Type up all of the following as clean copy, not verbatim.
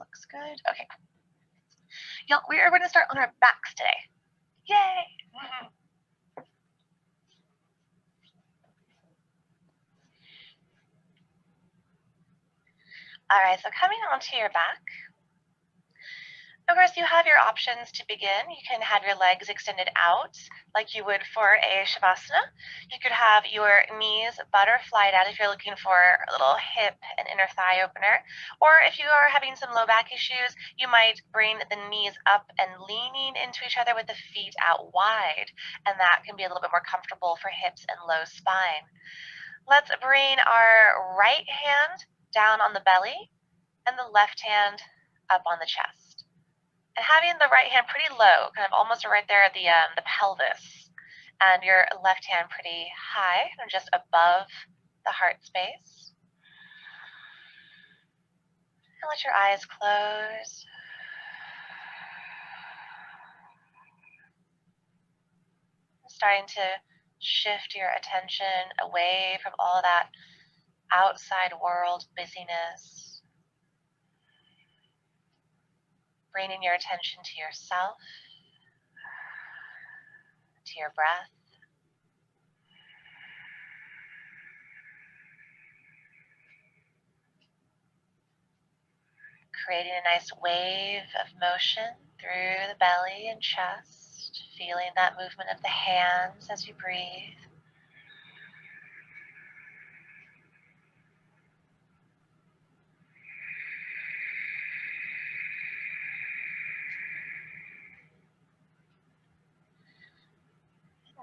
looks good. Okay. Y'all, we are going to start on our backs today. Yay! All right, so coming onto your back. Of course, you have your options to begin. You can have your legs extended out like you would for a Shavasana. You could have your knees butterflied out if you're looking for a little hip and inner thigh opener. Or if you are having some low back issues, you might bring the knees up and leaning into each other with the feet out wide. And that can be a little bit more comfortable for hips and low spine. Let's bring our right hand down on the belly and the left hand up on the chest. And having the right hand pretty low, kind of almost right there at the pelvis, and your left hand pretty high, and just above the heart space. And let your eyes close. Starting to shift your attention away from all that outside world busyness. Bringing your attention to yourself, to your breath. Creating a nice wave of motion through the belly and chest, feeling that movement of the hands as you breathe.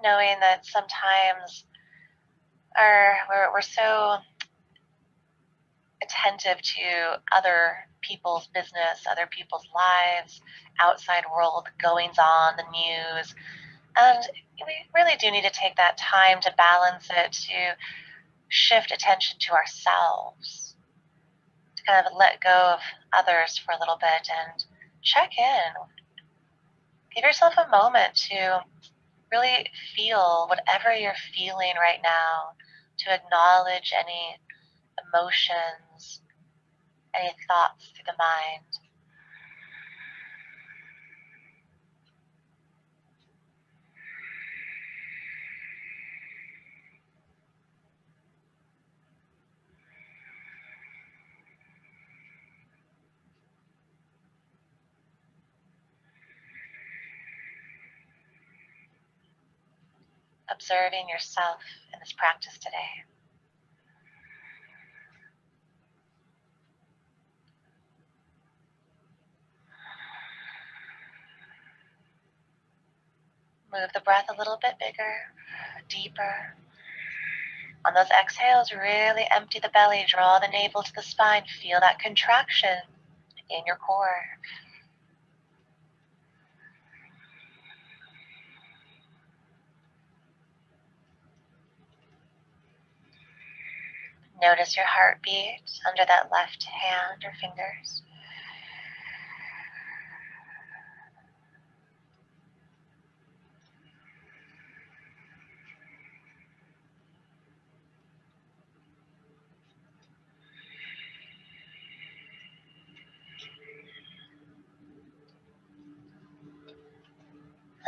Knowing that sometimes we're so attentive to other people's business, other people's lives, outside world goings on, the news, and we really do need to take that time to balance it, to shift attention to ourselves, to kind of let go of others for a little bit and check in. Give yourself a moment to really feel whatever you're feeling right now, to acknowledge any emotions, any thoughts through the mind. Observing yourself in this practice today. Move the breath a little bit bigger, deeper. On those exhales, really empty the belly, draw the navel to the spine, feel that contraction in your core. Notice your heartbeat under that left hand or fingers.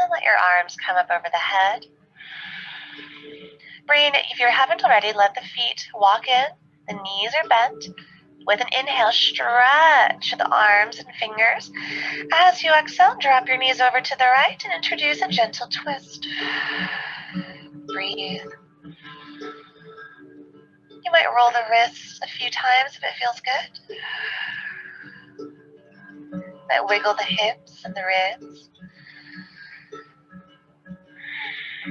And let your arms come up over the head. Bring, if you haven't already, let the feet walk in. The knees are bent. With an inhale, stretch the arms and fingers. As you exhale, drop your knees over to the right and introduce a gentle twist. Breathe. You might roll the wrists a few times if it feels good. Might wiggle the hips and the ribs.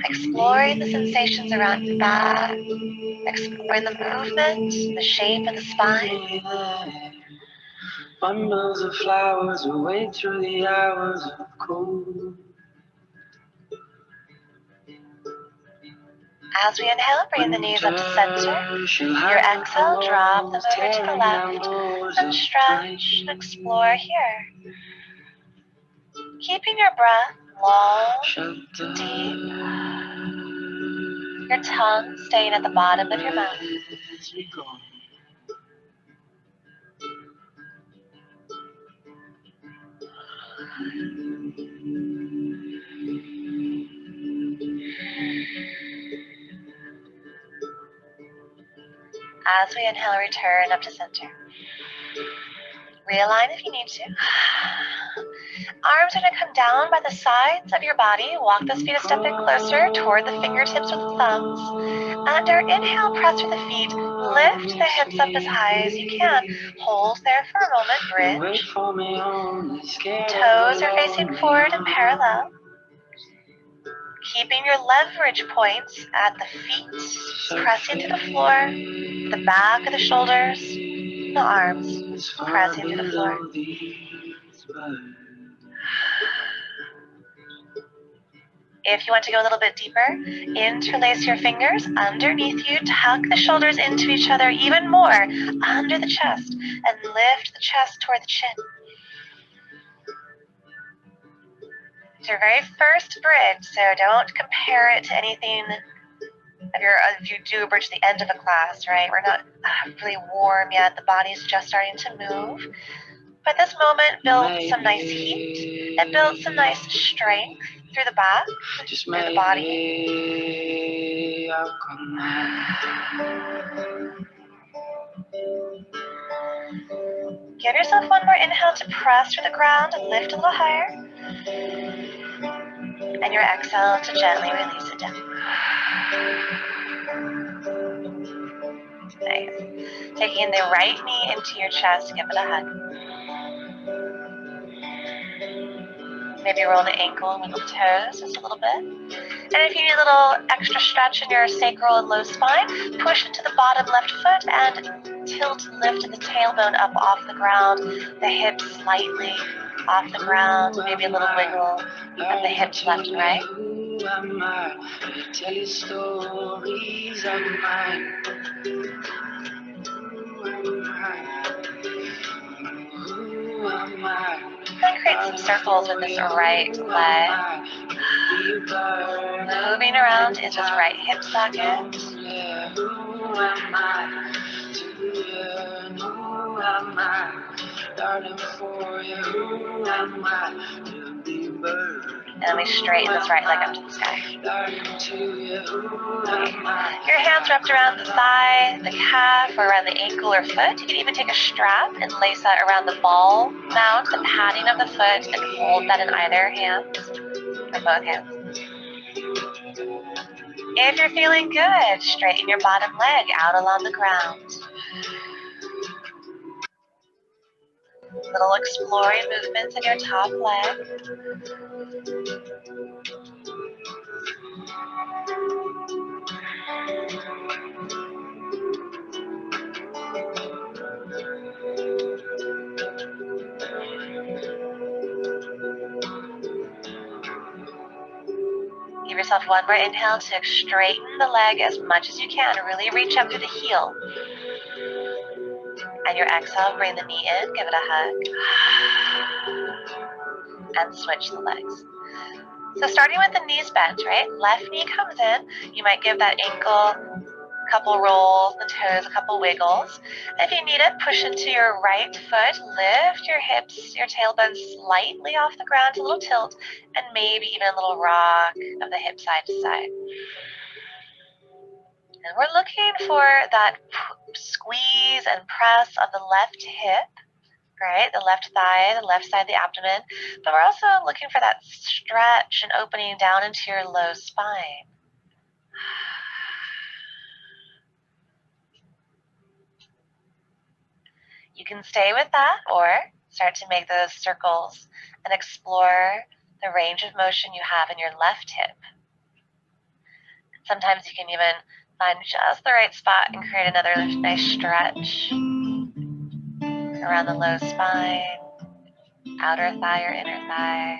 Exploring the sensations around your back, exploring the movement, the shape of the spine. Bundles of flowers away through the hours of cold. As we inhale, bring the knees up to center. Your exhale, drop them over to the left and stretch and explore here. Keeping your breath long, deep. Your tongue staying at the bottom of your mouth. As we inhale, return up to center. Realign if you need to. Arms are going to come down by the sides of your body. Walk those feet a step bit closer toward the fingertips with the thumbs. Under inhale, press through the feet. Lift the hips up as high as you can. Hold there for a moment. Bridge. Toes are facing forward and parallel. Keeping your leverage points at the feet, pressing to the floor, the back of the shoulders, the arms, pressing to the floor. If you want to go a little bit deeper, interlace your fingers underneath you, tuck the shoulders into each other even more under the chest, and lift the chest toward the chin. It's your very first bridge, so don't compare it to anything if you do a bridge at the end of a class, right? We're not really warm yet. The body's just starting to move. But this moment builds some nice heat. It builds some nice strength through the back, through the body. Give yourself one more inhale to press through the ground and lift a little higher. And your exhale to gently release it down. Nice. Taking the right knee into your chest, give it a hug. Maybe roll the ankle and wiggle the toes just a little bit. And if you need a little extra stretch in your sacral and low spine, push into the bottom left foot and tilt and lift the tailbone up off the ground, the hips slightly off the ground, maybe a little wiggle of the hips left and right. Tell you stories of mine. And create some circles with this right leg. Moving around in this right hip socket. And we straighten this right leg up to the sky. Your hands wrapped around the thigh, the calf, or around the ankle or foot. You can even take a strap and lace that around the ball mount, the padding of the foot, and hold that in either hand, or both hands. If you're feeling good, straighten your bottom leg out along the ground. Little exploring movements in your top leg. Give yourself one more inhale to straighten the leg as much as you can. Really reach up through the heel. And your exhale, bring the knee in, give it a hug. And switch the legs. So starting with the knees bent, right? Left knee comes in. You might give that ankle a couple rolls, the toes a couple wiggles. If you need it, push into your right foot. Lift your hips, your tailbone slightly off the ground, a little tilt, and maybe even a little rock of the hip side to side. And we're looking for that squeeze and press of the left hip, right? The left thigh, the left side of the abdomen. But we're also looking for that stretch and opening down into your low spine. You can stay with that or start to make those circles and explore the range of motion you have in your left hip. Sometimes you can even find just the right spot and create another nice stretch around the low spine, outer thigh or inner thigh.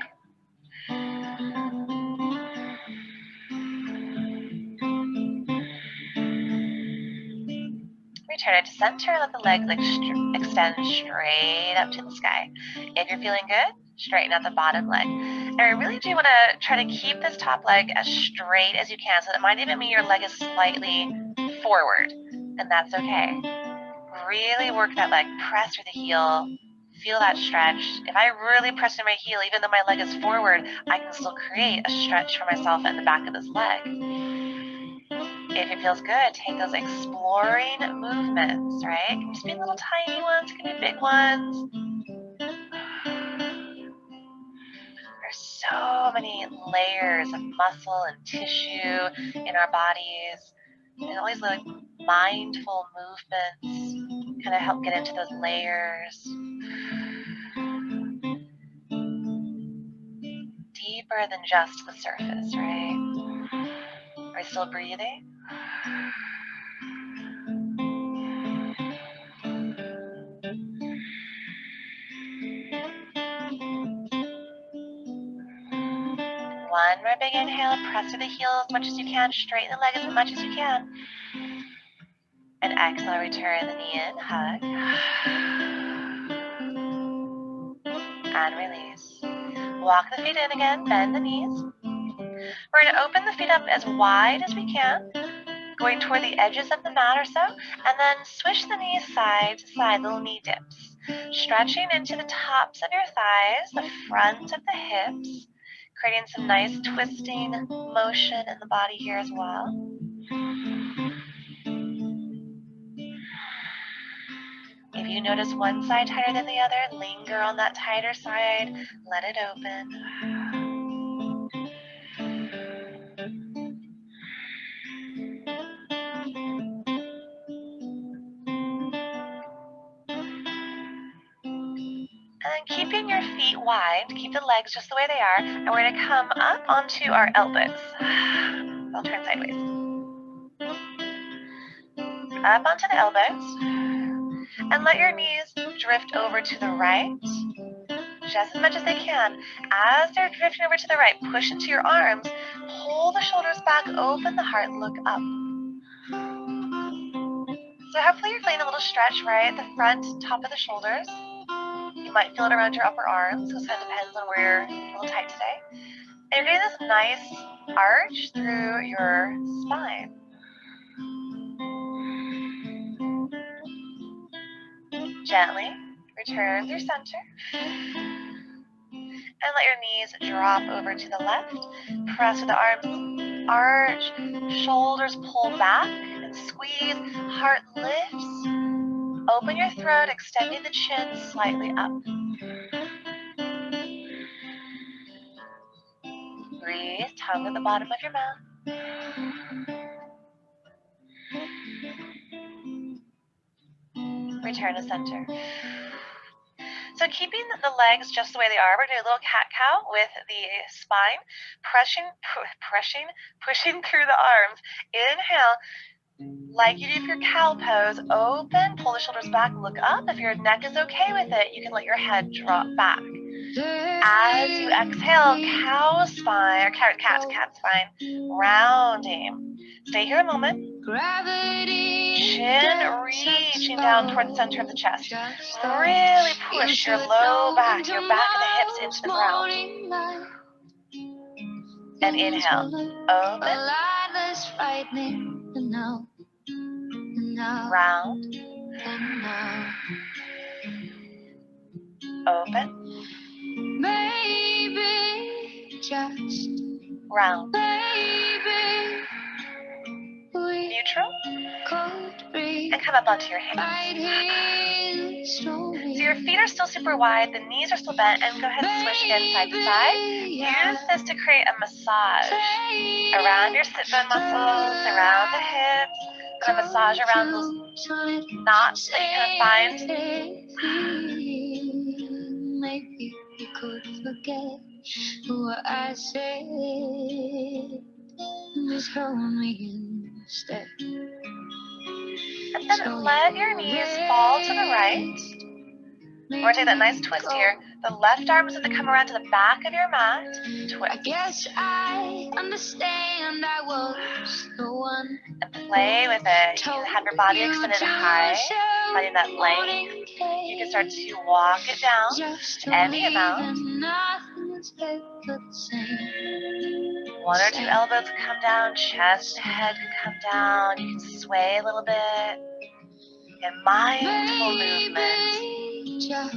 Return it to center, let the leg extend straight up to the sky. If you're feeling good, straighten out the bottom leg. And I really do want to try to keep this top leg as straight as you can, so that might even mean your leg is slightly forward, and that's okay. Really work that leg, press through the heel, Feel that stretch. If I really press in my heel, even though my leg is forward, I can still create a stretch for myself in the back of this leg. If it feels good, take those exploring movements, right? It can just be little tiny ones, it can be big ones. There's so many layers of muscle and tissue in our bodies, and all these like mindful movements kind of help get into those layers. Deeper than just the surface, right? Are we still breathing? One more big inhale, press through the heel as much as you can, straighten the leg as much as you can. And exhale, return the knee in, hug. And release. Walk the feet in again, bend the knees. We're going to open the feet up as wide as we can, going toward the edges of the mat or so, and then swish the knees side to side, little knee dips. Stretching into the tops of your thighs, the front of the hips, creating some nice twisting motion in the body here as well. If you notice one side tighter than the other, linger on that tighter side, let it open. And keeping your feet wide, keep the legs just the way they are, and we're going to come up onto our elbows. I'll turn sideways. Up onto the elbows, and let your knees drift over to the right, just as much as they can. As they're drifting over to the right, push into your arms, pull the shoulders back, open the heart, look up. So hopefully you're feeling a little stretch right at the front, top of the shoulders. You might feel it around your upper arms, because it kind of depends on where you're a little tight today. And you're getting this nice arch through your spine. Gently return through center. And let your knees drop over to the left. Press with the arms, arch, shoulders pull back and squeeze, heart lifts. Open your throat, extending the chin slightly up. Breathe, tongue at the bottom of your mouth. Return to center. So keeping the legs just the way they are, we're doing a little cat-cow with the spine, pushing through the arms. Inhale, like you do for your cow pose, open, pull the shoulders back, look up. If your neck is okay with it, you can let your head drop back. As you exhale, cow spine, or cat spine, rounding. Stay here a moment. Chin reaching down toward the center of the chest. Really push your low back, your back of the hips into the ground. And inhale, open. Round. Open. Maybe just round. Maybe neutral. And come up onto your hands. So your feet are still super wide, the knees are still bent, and go ahead and swish again side to side. Use this to create a massage around your sit bone muscles, around the hips, and a massage around those knots that you kind of find. Maybe you could forget what I said. Just hold me instead. And then let your knees fall to the right. Or take that nice twist here. The left arm is going to come around to the back of your mat. Twist. I guess I understand I was the one. And play with it. You can have your body extended high, finding that length. You can start to walk it down any amount. One or two elbows can come down, chest and head can come down. You can sway a little bit. And mindful movement. Just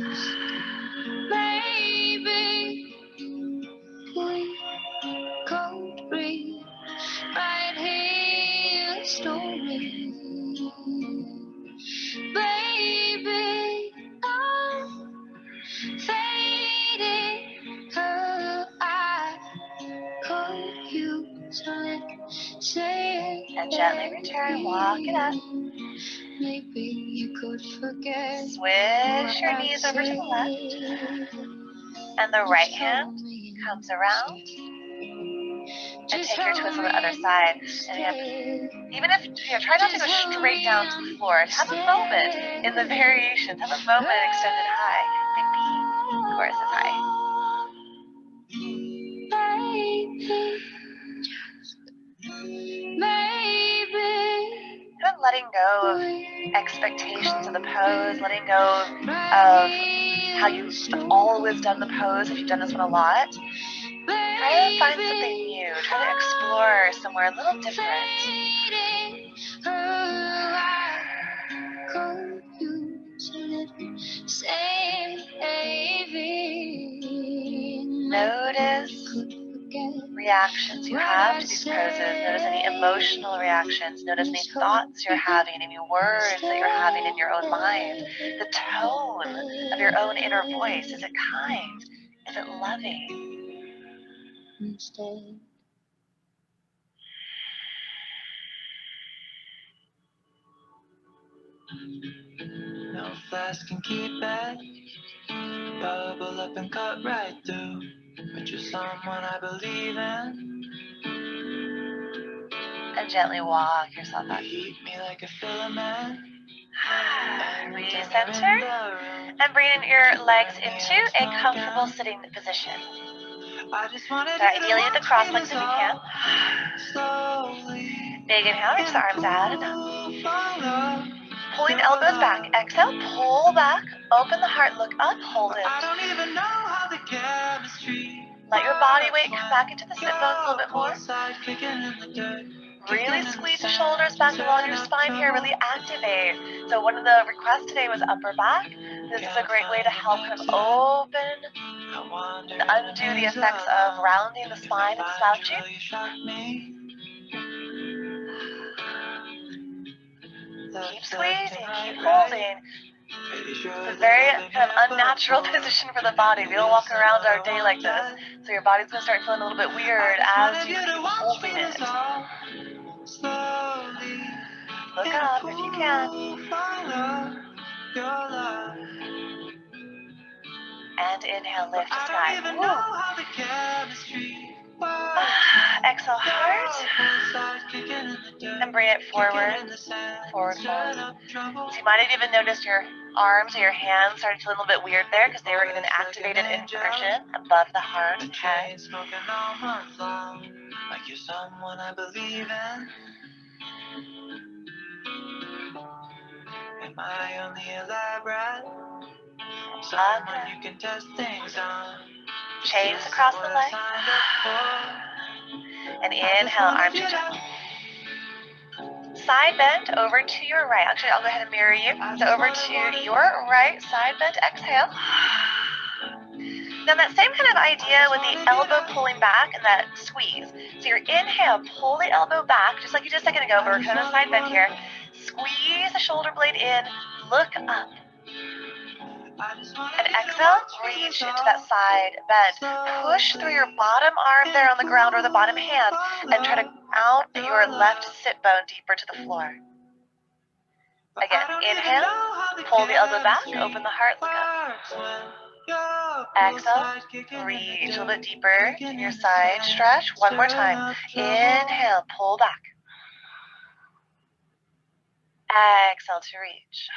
And gently return, walk it up. Maybe you could forget. Swish your knees over to the left. And the right hand comes around. And take your twist on the other side. And even if, try not to go straight down to the floor. Have a moment in the variations. Have a moment extended high. Big B. Chorus is high. Kind of letting go of expectations of the pose, letting go of how you've always done the pose, if you've done this one a lot. Try to find something new. Try to explore somewhere a little different. Notice reactions you have to these poses. Notice any emotional reactions. Notice any thoughts you're having, any words that you're having in your own mind. The tone of your own inner voice. Is it kind? Is it loving? Instead. No flash can keep it. Bubble up and cut right through. But you're someone I believe in. And gently walk yourself up. Keep me like a filament. Recenter. And bring your legs into a comfortable sitting position. So ideally at the cross legs if you can. Big inhale, reach the arms out and up. Pulling elbows back. Exhale, pull back. Open the heart, look up, hold it. Let your body weight come back into the sit bones a little bit more. Really squeeze the shoulders back along your spine here, really activate. So one of the requests today was upper back. This is a great way to help kind of open and undo the effects of rounding the spine and slouching. Keep squeezing, keep holding. It's a very kind of unnatural position for the body. We don't walk around our day like this, so your body's going to start feeling a little bit weird as you keep holding it. Look up if you can. And inhale, lift to sky. Exhale, heart. And bring it forward, forward fold. So you might have even noticed your arms or your hands started to feel a little bit weird there because they were in an activated inversion above the heart and head. Like you're someone I believe in. Am I only elaborate? Someone you can test things on. Chains across the legs. And inhale, arms reach up. Side bend over to your right. Actually, I'll go ahead and mirror you. So over to your right, side bend, exhale. Now that same kind of idea with the elbow pulling back and that squeeze. So your inhale, pull the elbow back, just like you did a second ago, but we're kind of side bend here. Squeeze the shoulder blade in, look up. And exhale, reach into that side bend. Push through your bottom arm there on the ground or the bottom hand and try to mount your left sit bone deeper to the floor. Again, inhale, pull the elbow back, open the heart, look up. Exhale, reach a little bit deeper in your side stretch. One more time. Inhale, pull back. Exhale to reach.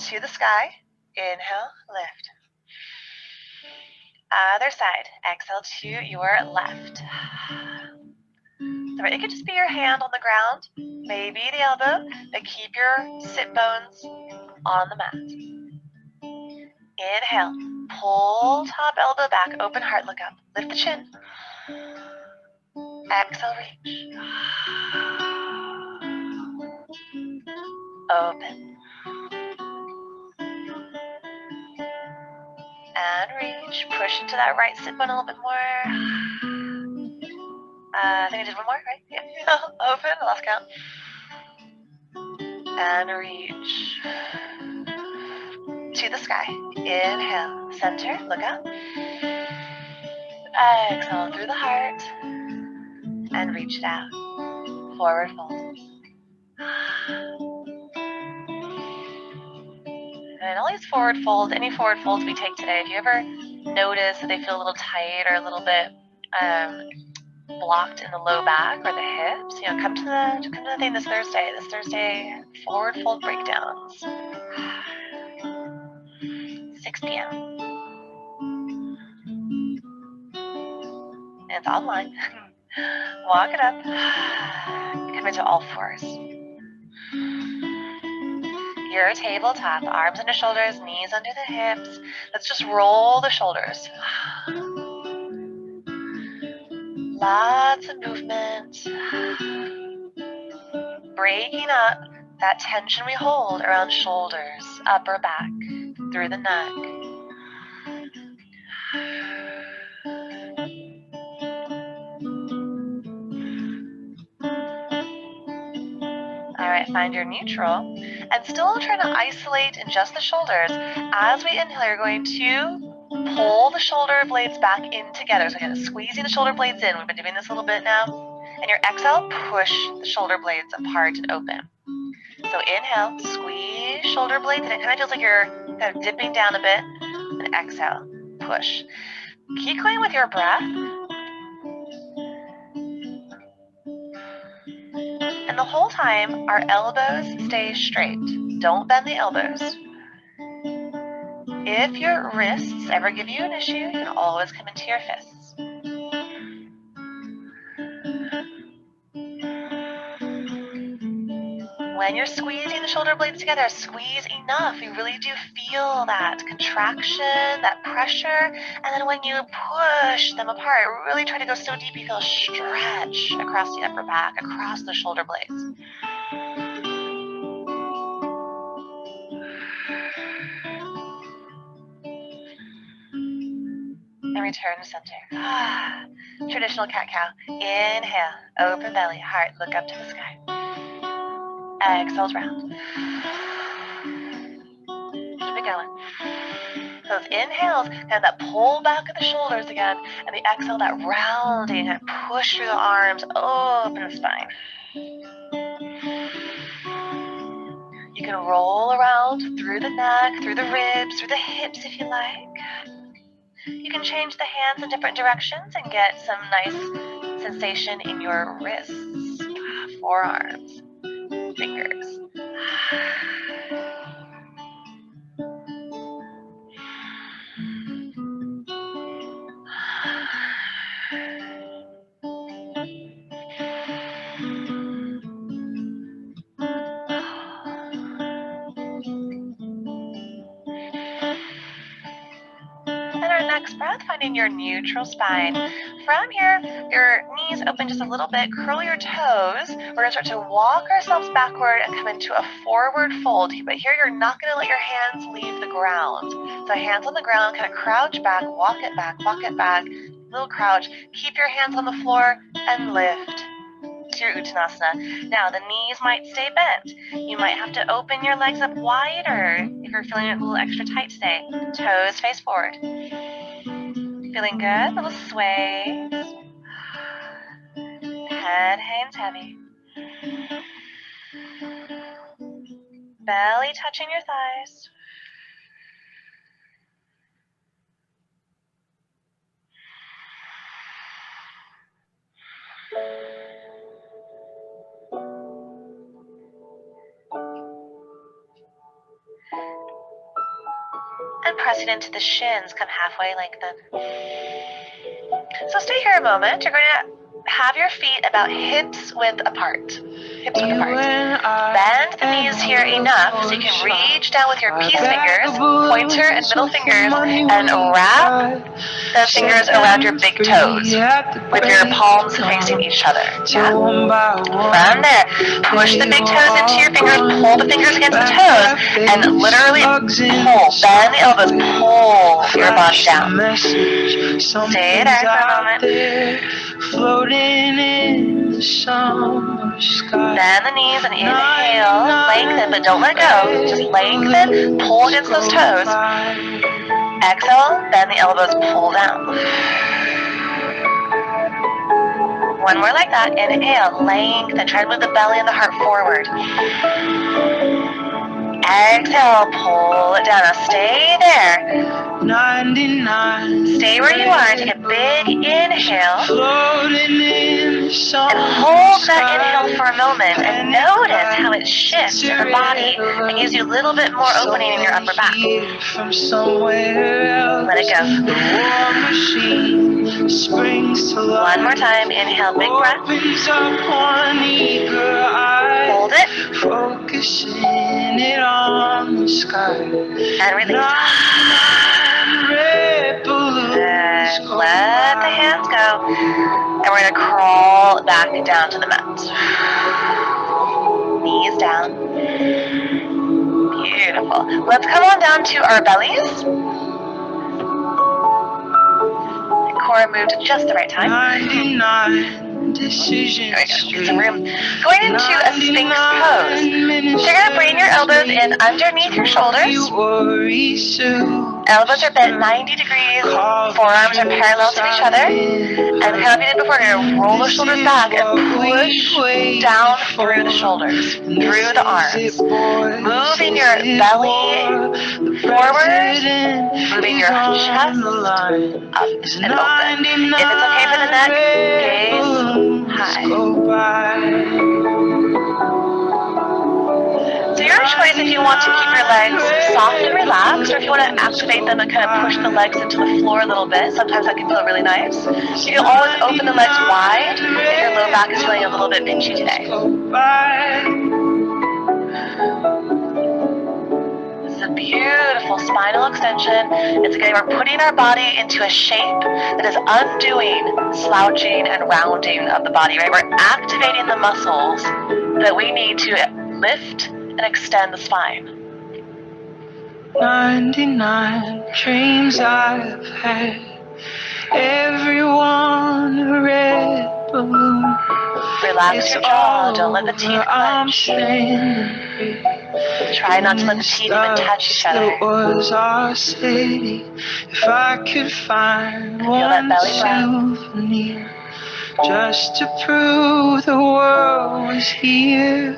To the sky. Inhale, lift. Other side. Exhale to your left. So it could just be your hand on the ground, maybe the elbow, but keep your sit bones on the mat. Inhale, pull top elbow back, open heart, look up. Lift the chin. Exhale, reach. Open. And reach. Push into that right sit bone a little bit more. I think I did one more, right? Yeah. Open, last count. And reach. To the sky. Inhale, center, look up. Exhale through the heart. And reach it out. Forward fold. And all these forward folds, any forward folds we take today, if you ever notice that they feel a little tight or a little bit blocked in the low back or the hips, you know, come to the thing this Thursday. This Thursday, forward fold breakdowns. 6 p.m. And it's online. Walk it up. Come into all fours. Your tabletop, arms under shoulders, knees under the hips. Let's just roll the shoulders. Lots of movement. Breaking up that tension we hold around shoulders, upper back, through the neck. All right, find your neutral. And still trying to isolate in just the shoulders. As we inhale, you're going to pull the shoulder blades back in together. So again, squeezing the shoulder blades in. We've been doing this a little bit now. And your exhale, push the shoulder blades apart and open. So inhale, squeeze shoulder blades, and it kind of feels like you're kind of dipping down a bit. And exhale, push. Keep going with your breath. And the whole time, our elbows stay straight. Don't bend the elbows. If your wrists ever give you an issue, you can always come into your fists. When you're squeezing the shoulder blades together, squeeze enough. You really do feel that contraction, that pressure. And then when you push them apart, really try to go so deep you feel a stretch across the upper back, across the shoulder blades. And return to center. Traditional cat-cow. Inhale, open belly, heart, look up to the sky. Exhale, round. Keep it going. Those inhales, kind of that pull back of the shoulders again, and the exhale, that rounding, and push through the arms, open the spine. You can roll around through the neck, through the ribs, through the hips if you like. You can change the hands in different directions and get some nice sensation in your wrists, forearms, fingers. Next breath, finding your neutral spine. From here, your knees open just a little bit, curl your toes. We're going to start to walk ourselves backward and come into a forward fold. But here, you're not going to let your hands leave the ground. So hands on the ground, kind of crouch back, walk it back, little crouch. Keep your hands on the floor and lift to your Uttanasana. Now, the knees might stay bent. You might have to open your legs up wider if you're feeling it a little extra tight today. Toes face forward. Feeling good? Little sways. Head hangs heavy. Belly touching your thighs. And pressing into the shins, come halfway lengthen. So stay here a moment. You're going to have your feet about hips width apart. Bend the knees here enough so you can reach down with your peace fingers, pointer and middle fingers, and wrap the fingers around your big toes with your palms facing each other. Yeah. From there, push the big toes into your fingers, pull the fingers against the toes, and literally pull, bend the elbows, pull your body down. Stay there for a moment. Floating in the summer sky. Bend the knees and inhale, lengthen, but don't let go. Just lengthen, pull against those toes. Exhale, bend the elbows, pull down. One more like that. Inhale, length, and try to move the belly and the heart forward. Exhale, pull it down. Now stay there. 99. Stay where you are. Take a big inhale. Floating in the sun. And hold that inhale for a moment and notice how it shifts in the body and gives you a little bit more opening in your upper back. From somewhere else. Let it go. The war machine springs to life. One more time. Inhale, big breath. Opens up one eager eye. Hold it. Focusing it on the sky. And release. And let the hands go. And we're going to crawl back down to the mat. Knees down. Beautiful. Let's come on down to our bellies. The core moved at just the right time. 99 decisions. There we go. Get some room. Going into a Sphinx pose. So you're going to bring your elbows in underneath your shoulders. Elbows are bent 90 degrees. Forearms are parallel to each other. And kind of like we did before, you're going to roll the shoulders back and push down through the shoulders, through the arms. Moving your belly forward, moving your chest up and open. If it's okay for the neck, gaze high. So your choice if you want to keep your legs soft and relaxed, or if you want to activate them and kind of push the legs into the floor a little bit. Sometimes that can feel really nice. You can always open the legs wide if your low back is feeling a little bit pinchy today. This is a beautiful spinal extension. It's again, we're putting our body into a shape that is undoing slouching and rounding of the body, right? We're activating the muscles that we need to lift and extend the spine. 99 dreams I've had, everyone a red balloon. Relax your jaw, don't let the teeth clench. Try not to let the teeth even touch each other. It was our city. If I could find one souvenir, just to prove the world was here.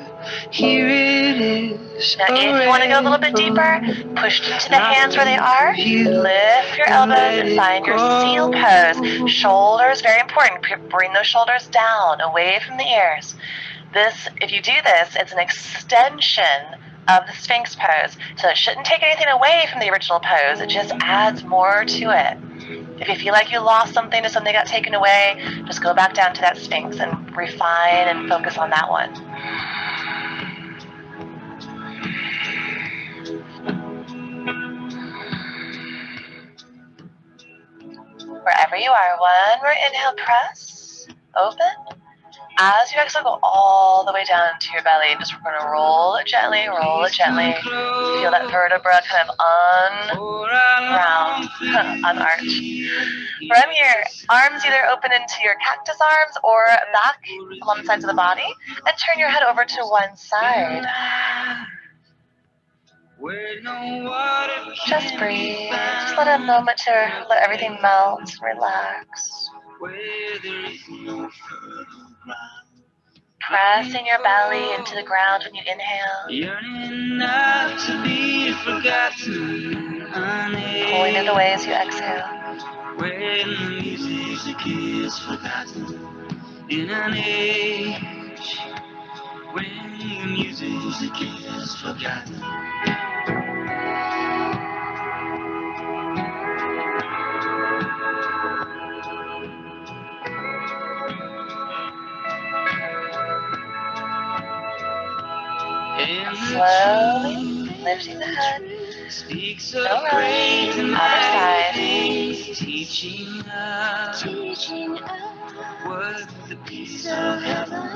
Here it is. Now if you want to go a little bit deeper, push into the hands where they are. Lift your elbows and find your seal pose. Shoulders, very important. Bring those shoulders down, away from the ears. This, if you do this, it's an extension of the Sphinx pose. So it shouldn't take anything away from the original pose. It just adds more to it. If you feel like you lost something or something got taken away, just go back down to that Sphinx and refine and focus on that one. Wherever you are, one more inhale, press, open. As you exhale, go all the way down to your belly. Just we're going to roll it gently, roll it gently. Feel that vertebra kind of unarch. From your arms either open into your cactus arms or back along the sides of the body, and turn your head over to one side. Just breathe. Just let a moment to let everything melt, relax. Pressing your belly into the ground when you inhale. Pulling it away as you exhale. When the music is forgotten in an age when the music is forgotten. Slowly lifting the head. No running. Other side.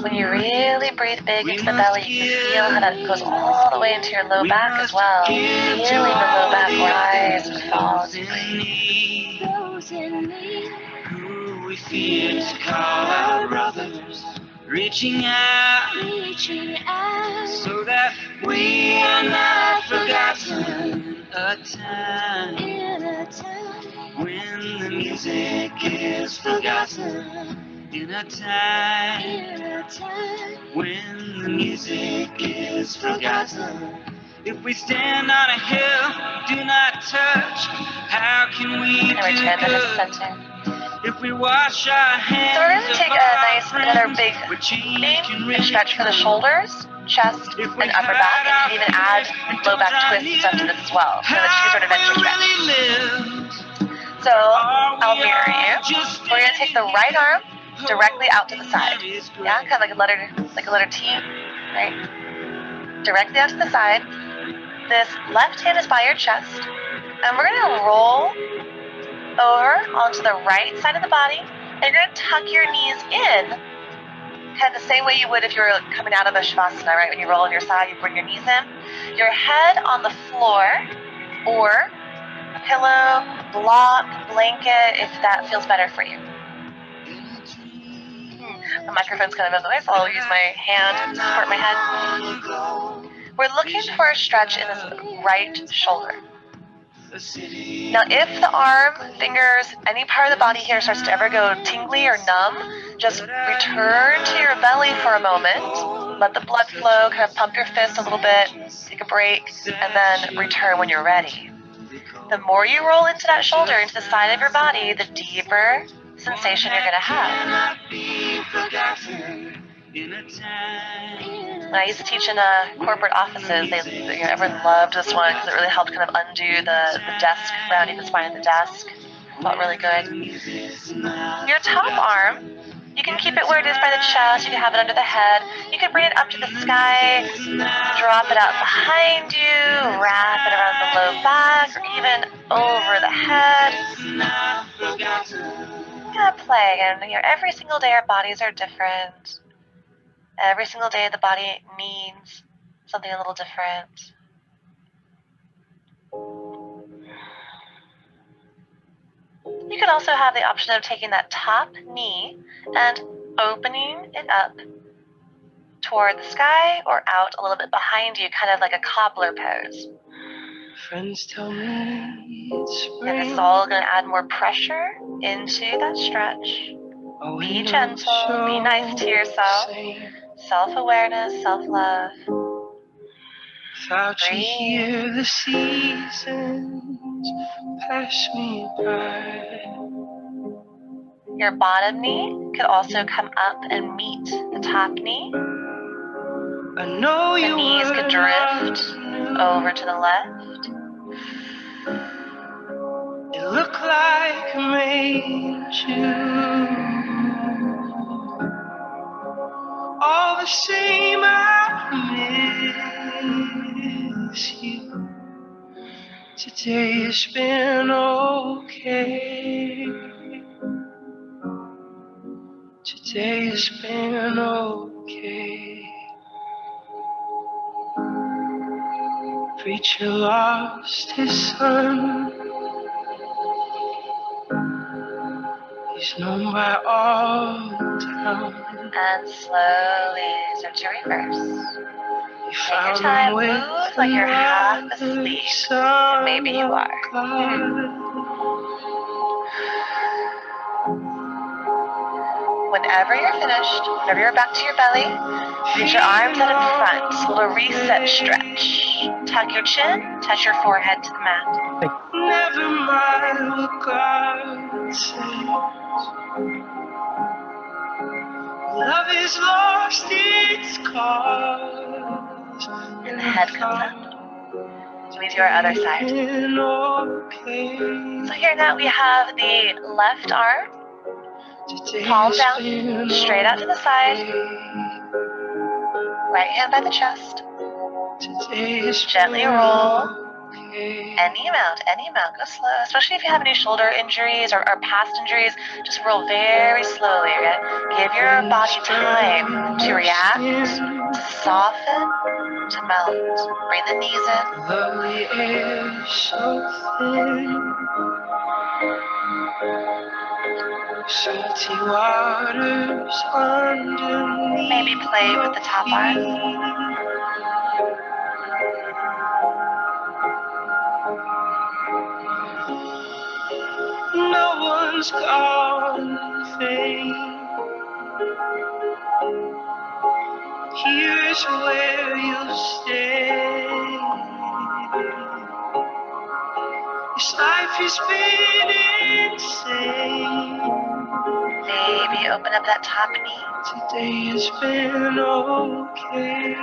When you really breathe big into the belly, you can feel how that goes all the way into your low back as well. Feeling the low back rise and fall as you breathe. Who we fear to call our brothers, reaching out, so that we are not forgotten. A time when the music is forgotten In a time when the music is forgotten, if we stand on a hill, do not touch. How can we And return them to center. if we wash our hands? So we're going to take a nice, another big and stretch for the shoulders, chest, and upper back, and you can even add low back twist stuff to this as well. So the two sort of adventure stretch. So I'll mirror you. We're going to take the right arm directly out to the side. Yeah, kind of like a letter T, right? Directly out to the side. This left hand is by your chest, and we're going to roll over onto the right side of the body, and you're going to tuck your knees in, kind of the same way you would if you were coming out of a shavasana, right? When you roll on your side, you bring your knees in. Your head on the floor, or a pillow, block, blanket, if that feels better for you. The microphone's kind of in the way, so I'll use my hand to support my head. We're looking for a stretch in this right shoulder. Now, if the arm, fingers, any part of the body here starts to ever go tingly or numb, just return to your belly for a moment. Let the blood flow, kind of pump your fist a little bit, take a break, and then return when you're ready. The more you roll into that shoulder, into the side of your body, the deeper sensation you're going to have. When I used to teach in corporate offices, everyone loved this one because it really helped kind of undo the desk, rounding the spine of the desk. Felt really good. Your top arm, you can keep it where it is by the chest. You can have it under the head. You can bring it up to the sky, drop it out behind you, wrap it around the low back, or even over the head. Yeah, play. And every single day our bodies are different. Every single day the body needs something a little different. You can also have the option of taking that top knee and opening it up toward the sky or out a little bit behind you, kind of like a cobbler pose. Friends tell me it's spring. And this is all going to add more pressure into that stretch. Be gentle, be nice to yourself. Self-awareness, self-love. Without you here, the seasons pass me by. Your bottom knee could also come up and meet the top knee. I know the knees could drift over to the left. It looked like I made you all the same. I miss you. Today has been okay. Today has been okay. Preacher lost his son. He's known by all town. And slowly start to reverse. Take your time, move like you're half asleep. And maybe you are. Whenever you're finished, whenever you're back to your belly, reach your arms out in front. A little reset stretch. Tuck your chin, touch your forehead to the mat. Never mind what God says. Love is lost its cause. And the head comes up. Squeeze your other side. So here now we have the left arm. Palm down, straight out to the side. Right hand by the chest. Gently roll. Any amount, go slow. Especially if you have any shoulder injuries or past injuries, just roll very slowly. Okay? Give your body time to react, to soften, to melt. Bring the knees in. Lovely air so thin. Salty waters underneath. Maybe play with the top arm. No one's gone in vain. Here's where you'll stay. This life has been insane. Maybe open up that top knee. Today has been okay.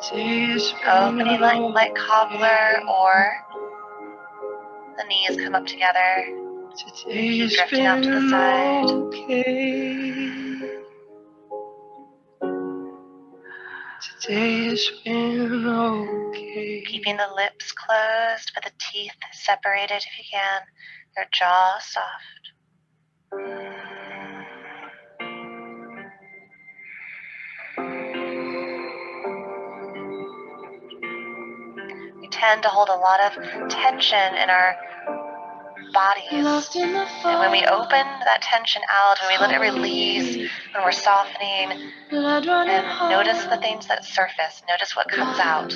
Today has been Opening like cobbler, or the knees come up together. Today has Drifting out to the side. okay. Today has been okay. Keeping the lips closed, but the teeth separated if you can. Your jaw soft. We tend to hold a lot of tension in our bodies. And when we open that tension out, when we let it release, when we're softening, and notice the things that surface, notice what comes out.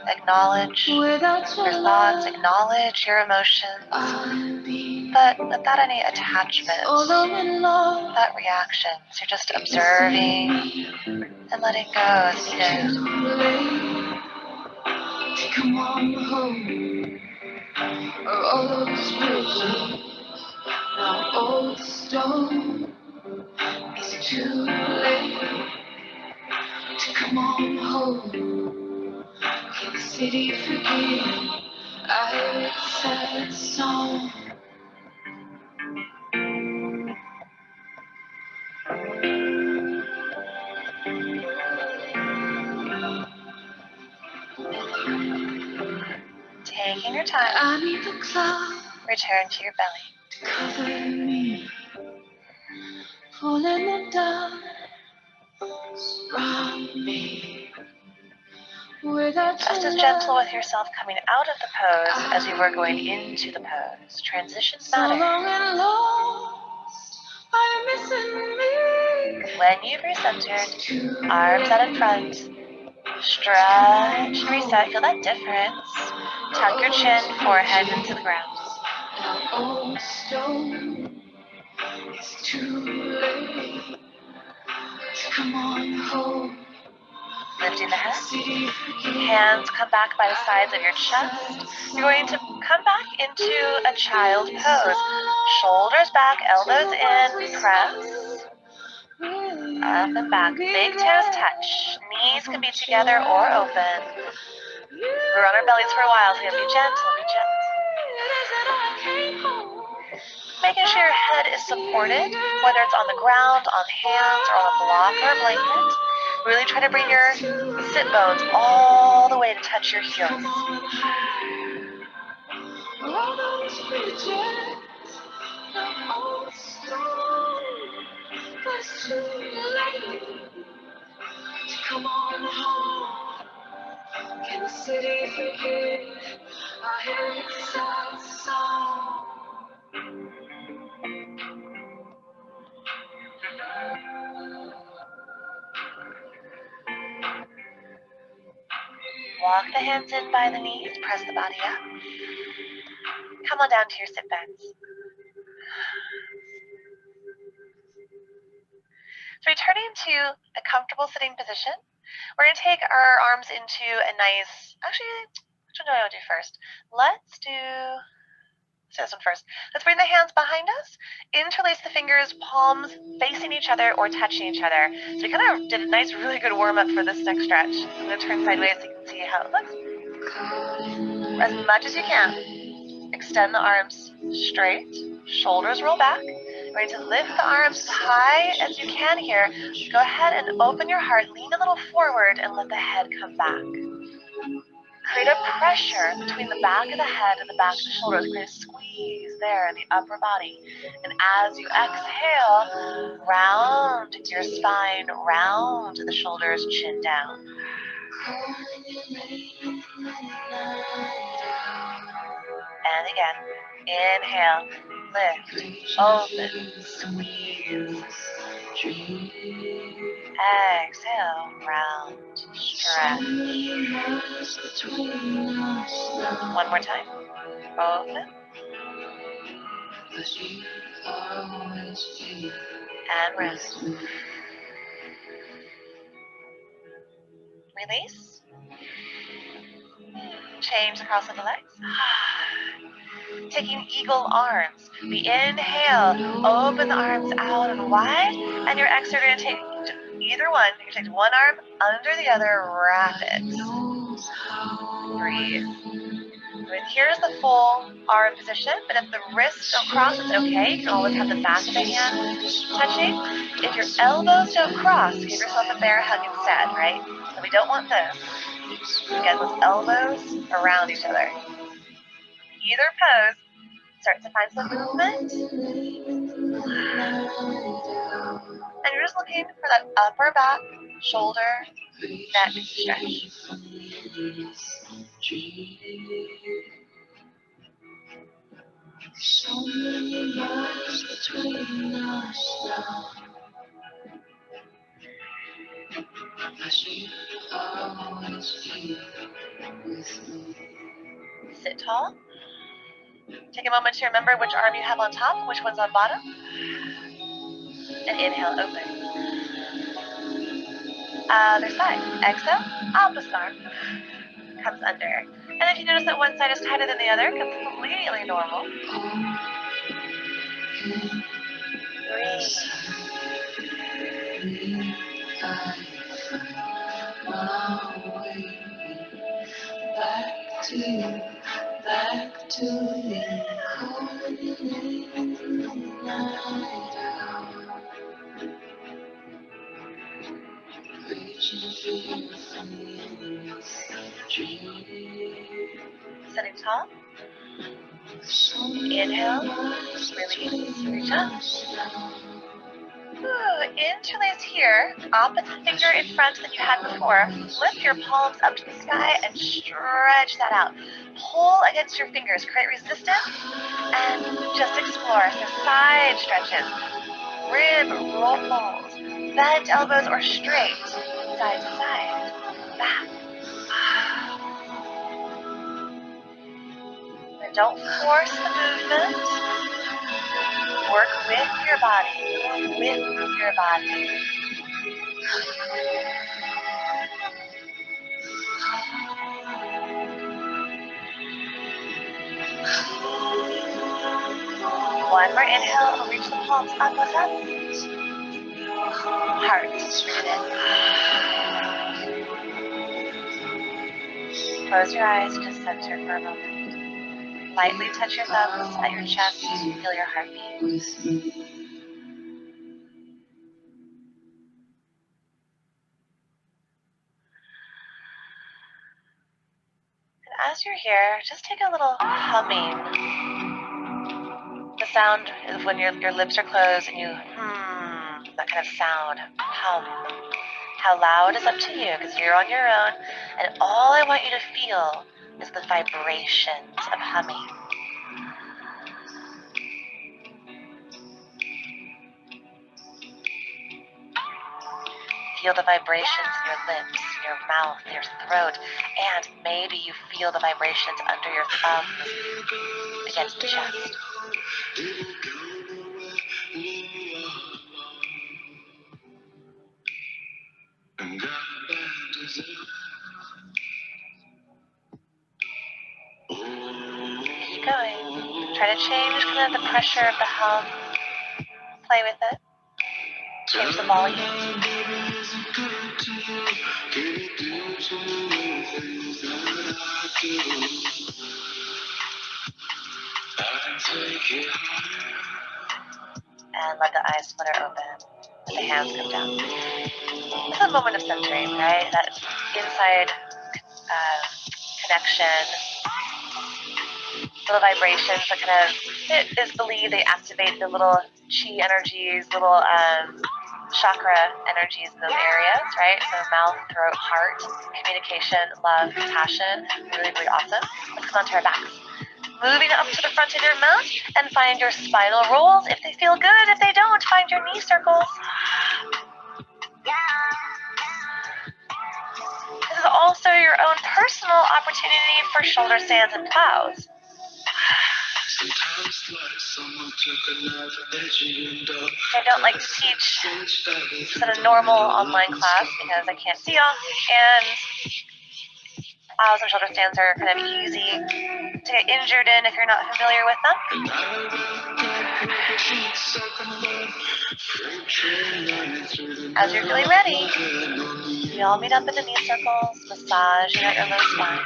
Acknowledge your thoughts, acknowledge your emotions, but without any attachment, without reactions. You're just observing and letting go as needed. Come on home, all those bridges, now old stone. It's too late to come on home. Can the city forgive? I heard a sad song. Taking your time, I need the cloud return to your belly. to cover me, pulling them down, surround me. Just as gentle with yourself coming out of the pose as you were going into the pose. Transitions matter. When you've recentered, arms out in front, stretch and reset. Feel that difference. Tuck your chin, forehead into the ground. Old stone, it's too late to come on home. Lifting the head. Hands come back by the sides of your chest. You're going to come back into a child pose. Shoulders back, elbows in, press. Up and back. Big toes touch. Knees can be together or open. We're on our bellies for a while, so you have to be gentle, Making sure your head is supported, whether it's on the ground, on hands, or on a block or a blanket. Really try to bring your sit bones all the way to touch your heels. Come on home. Can the city forgive? I heard a sad song. Walk the hands in by the knees, press the body up. Come on down to your sit bones. So returning to a comfortable sitting position, we're going to take our arms into a nice, actually, which one do I want to do first? Let's do this one first. Let's bring the hands behind us, interlace the fingers, palms facing each other or touching each other. So we kind of did a nice, really good warm-up for this next stretch. I'm going to turn sideways so you can see how it looks. As much as you can. Extend the arms straight, shoulders roll back. We're going to lift the arms as high as you can here. Go ahead and open your heart, lean a little forward and let the head come back. Create a pressure between the back of the head and the back of the shoulders. Create a squeeze there in the upper body. And as you exhale, round your spine, round the shoulders, chin down. And again, inhale, lift, open, squeeze. Exhale, round, stretch. One more time. Open. And rest. Release. Change the cross of the legs. Taking eagle arms. We inhale, open the arms out and wide, and your exhale, you're going to take either one. You're going to take one arm under the other, rapid. Breathe. Here's the full arm position, but if the wrists don't cross, it's okay. You can always have the back of the hand touching. If your elbows don't cross, give yourself a bear hug instead, right? So we don't want this. Get those elbows around each other. Either pose, start to find some movement. And you're just looking for that upper back, shoulder, neck stretch. So many miles between us now. Sit tall. Take a moment to remember which arm you have on top, which one's on bottom. And inhale, open. Other side. Exhale, opposite arm comes under. And if you notice that one side is tighter than the other, completely normal. Breathe. Back to you, calling your name in the night out. Reaching for you from the enemy's dream. Sitting tall. Inhale, release, reach up. Interlace here, opposite finger in front that you had before. Lift your palms up to the sky and stretch that out. Pull against your fingers, create resistance, and just explore. So side stretches, rib rolls, bent elbows or straight, side to side, back. And don't force the movement. Work with your body, with your body. One more inhale, reach the palms up, up. Heart, breathe in. Close your eyes, just center for a moment. Lightly touch your thumbs at your chest, feel your heartbeat. And as you're here, just take a little humming. The sound is when your lips are closed and you that kind of sound, hum. How loud is up to you because you're on your own, and all I want you to feel is the vibrations of humming. Feel the vibrations in your lips, your mouth, your throat, and maybe you feel the vibrations under your thumbs against the chest. Keep going. Try to change kind of the pressure of the hum. Play with it. Change the volume. And let the eyes flutter open. Let the hands come down. This is a moment of centering, right? That inside connection. Little vibrations that kind of, it is believed they activate the little chi energies, little chakra energies in those areas, right? So mouth, throat, heart, communication, love, compassion, really, really awesome. Let's come onto our backs. Moving up to the front of your mat and find your spinal rolls. If they feel good, if they don't, find your knee circles. This is also your own personal opportunity for shoulder stands and plows. I don't like to teach just in a normal online class because I can't see y'all, and plows and shoulder stands are kind of easy to get injured in if you're not familiar with them. As you're feeling ready, we all meet up in the knee circles, massaging out your low spine.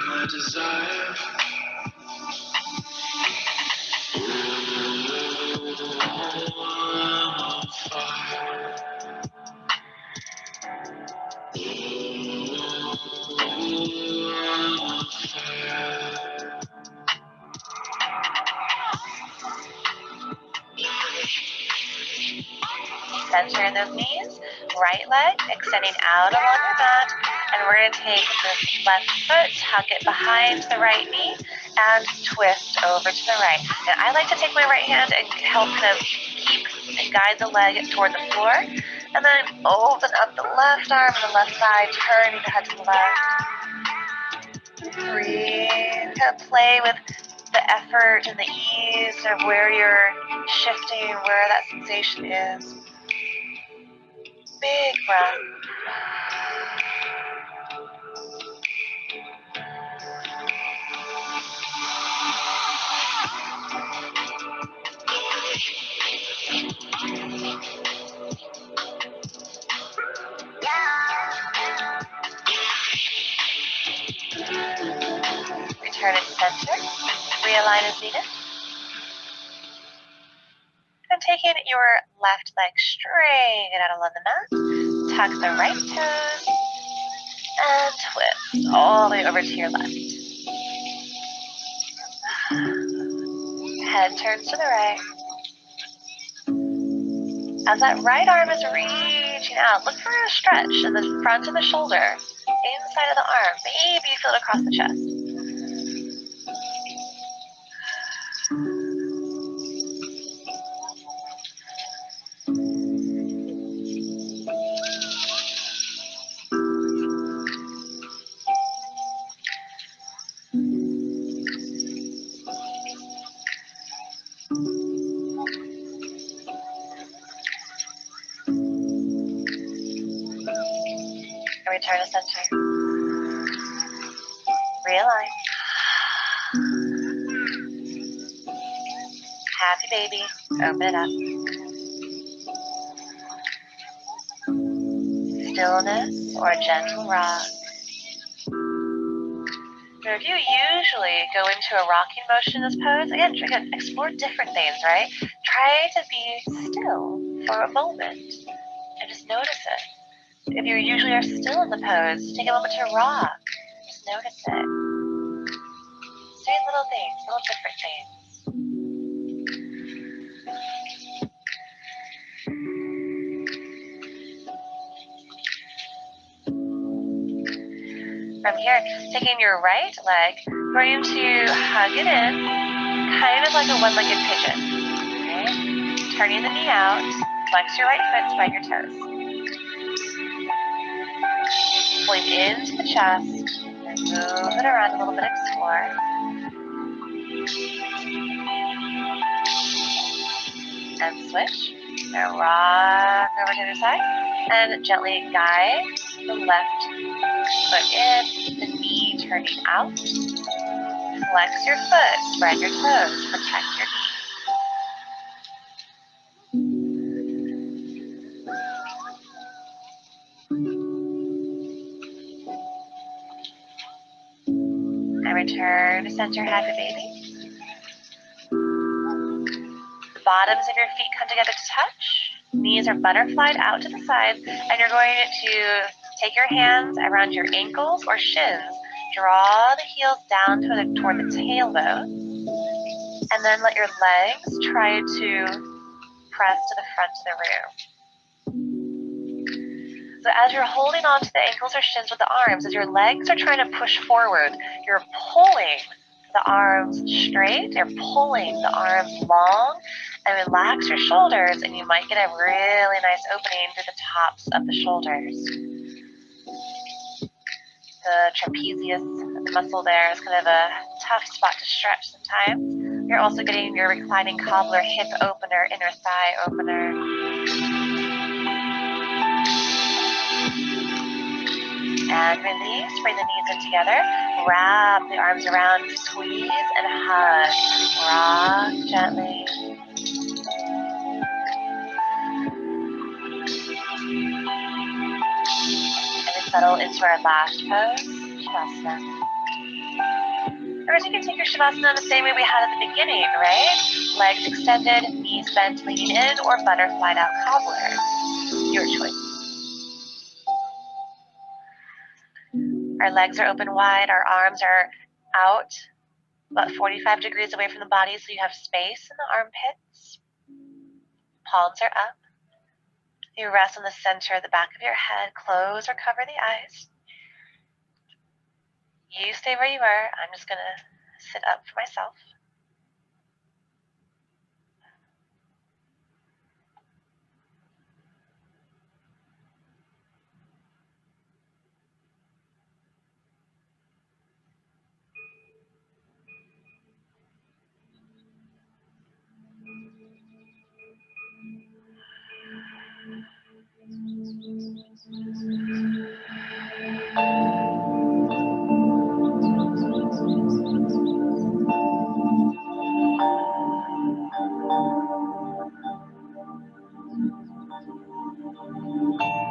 Center in those knees, right leg extending out along your mat, and we're going to take this left foot, tuck it behind the right knee, and twist over to the right. And I like to take my right hand and help kind of keep and guide the leg toward the floor, and then open up the left arm on the left side, turning the head to the left. Breathe, kind of play with the effort and the ease of where you're shifting, where that sensation is. Big breath. Return it to center. Realign as needed. And taking your left leg straight out along the mat. Tuck the right toes. And twist all the way over to your left. Head turns to the right. As that right arm is reaching out, look for a stretch in the front of the shoulder, inside of the arm. Maybe you feel it across the chest. Return to center. Realign. Happy baby. Open it up. Stillness or gentle rock. Now, if you usually go into a rocking motion in this pose, again, explore different things, right? Try to be still for a moment and just notice it. If you usually are still in the pose, take a moment to rock. Just notice it. Say little things, little different things. From here, taking your right leg, going to hug it in, kind of like a one-legged pigeon. Okay? Turning the knee out, flex your right foot, spread your toes. Pulling into the chest, and move it around a little bit, explore. And switch. Now rock over to the other side, and gently guide the left foot in, the knee turning out. Flex your foot, spread your toes, protect your knee. And return to center, happy baby. The bottoms of your feet come together to touch. Knees are butterflied out to the sides, and you're going to take your hands around your ankles or shins. Draw the heels down toward the tailbone, and then let your legs try to press to the front of the room. So as you're holding on to the ankles or shins with the arms, as your legs are trying to push forward, you're pulling the arms straight, you're pulling the arms long, and relax your shoulders, and you might get a really nice opening through the tops of the shoulders. The trapezius, the muscle there, is kind of a tough spot to stretch sometimes. You're also getting your reclining cobbler hip opener, inner thigh opener. And release, bring the knees in together. Wrap the arms around, squeeze and hug. Rock gently. And we settle into our last pose, Shavasana. Or you can take your Shavasana the same way we had at the beginning, right? Legs extended, knees bent, leaning in, or butterfly out cobbler. Your choice. Our legs are open wide, our arms are out, about 45 degrees away from the body, so you have space in the armpits. Palms are up. You rest on the center of the back of your head, close or cover the eyes. You stay where you are. I'm just going to sit up for myself.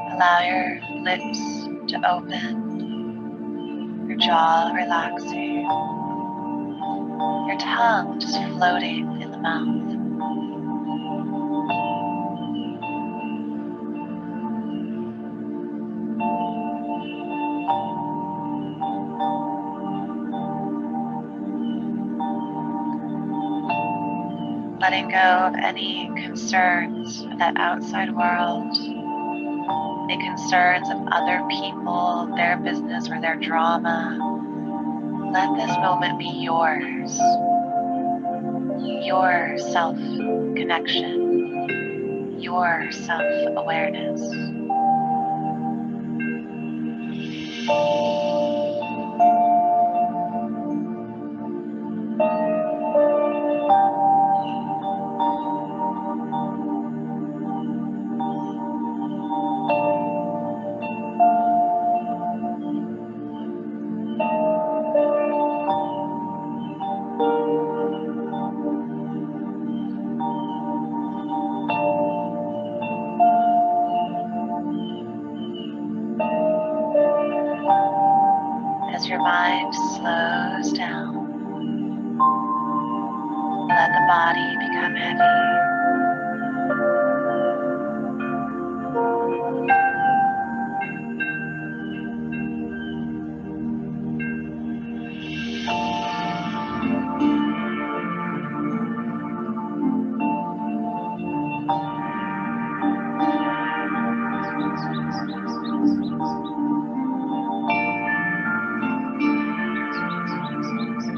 Allow your lips to open, your jaw relaxing, your tongue just floating in the mouth. Letting go of any concerns with that outside world, any concerns of other people, their business, or their drama. Let this moment be yours, your self-connection, your self-awareness. As your mind slows down, let the body become heavy.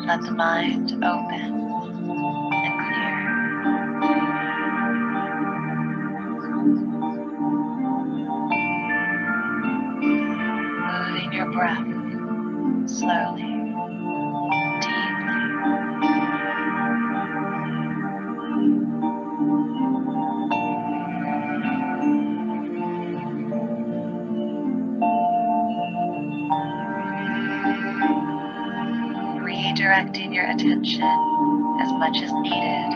Let the mind open and clear. Moving your breath slowly, deeply. Redirecting your attention as much as needed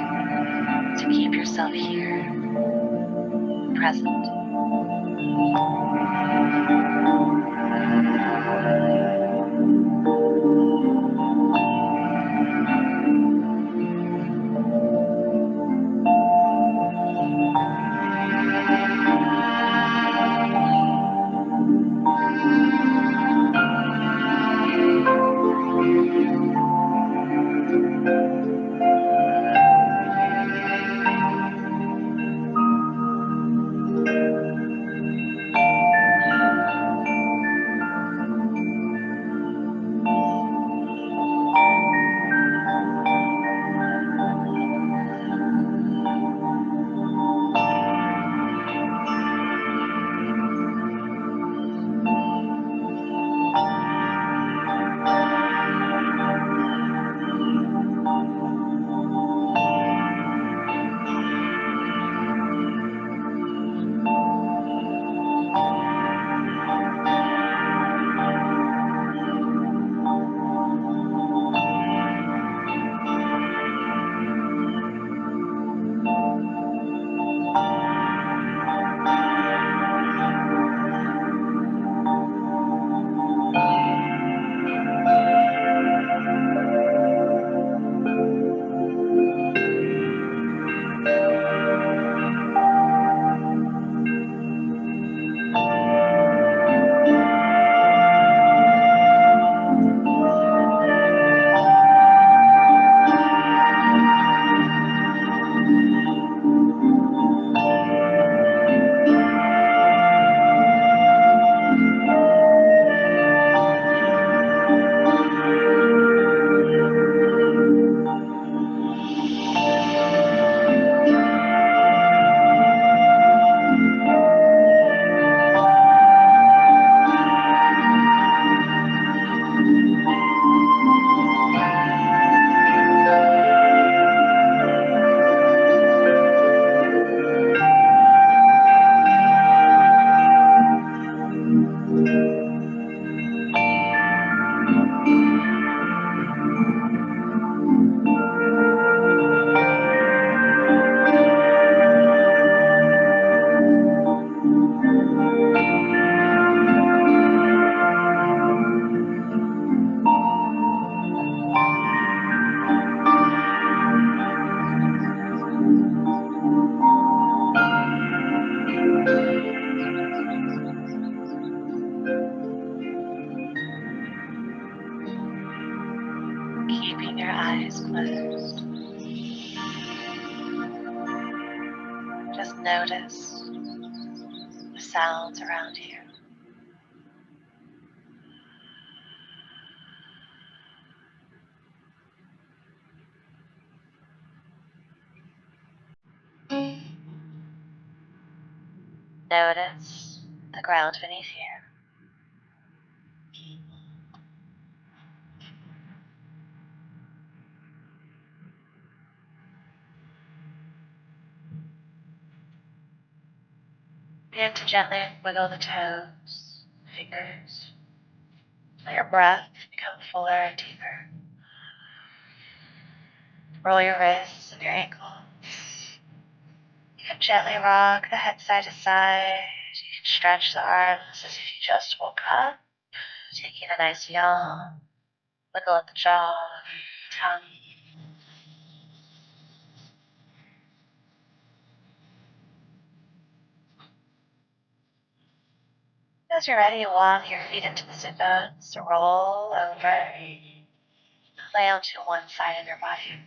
to keep yourself here, present. eyes closed. Just notice the sounds around you. Notice the ground beneath you. Begin to gently wiggle the toes, fingers. Let your breath become fuller and deeper. Roll your wrists and your ankles. You can gently rock the head side to side. You can stretch the arms as if you just woke up, taking a nice yawn. Wiggle at the jaw, tongue. As you're ready, walk your feet into the sit bones, roll over, lay onto one side of your body.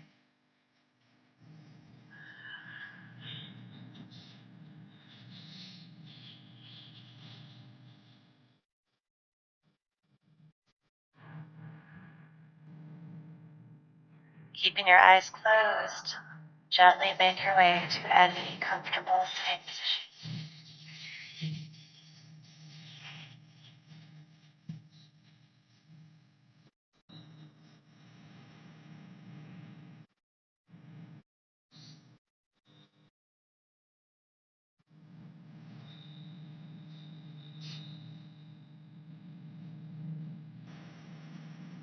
Keeping your eyes closed, gently make your way to any comfortable sitting position.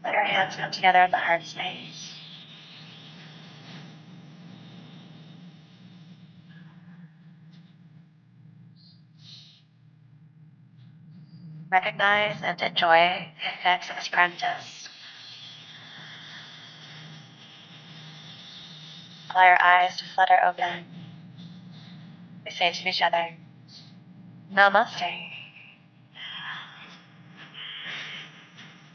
Let your hands come together at the heart space. Recognize and enjoy the effects of this practice. Allow your eyes to flutter open. We say to each other, Namaste.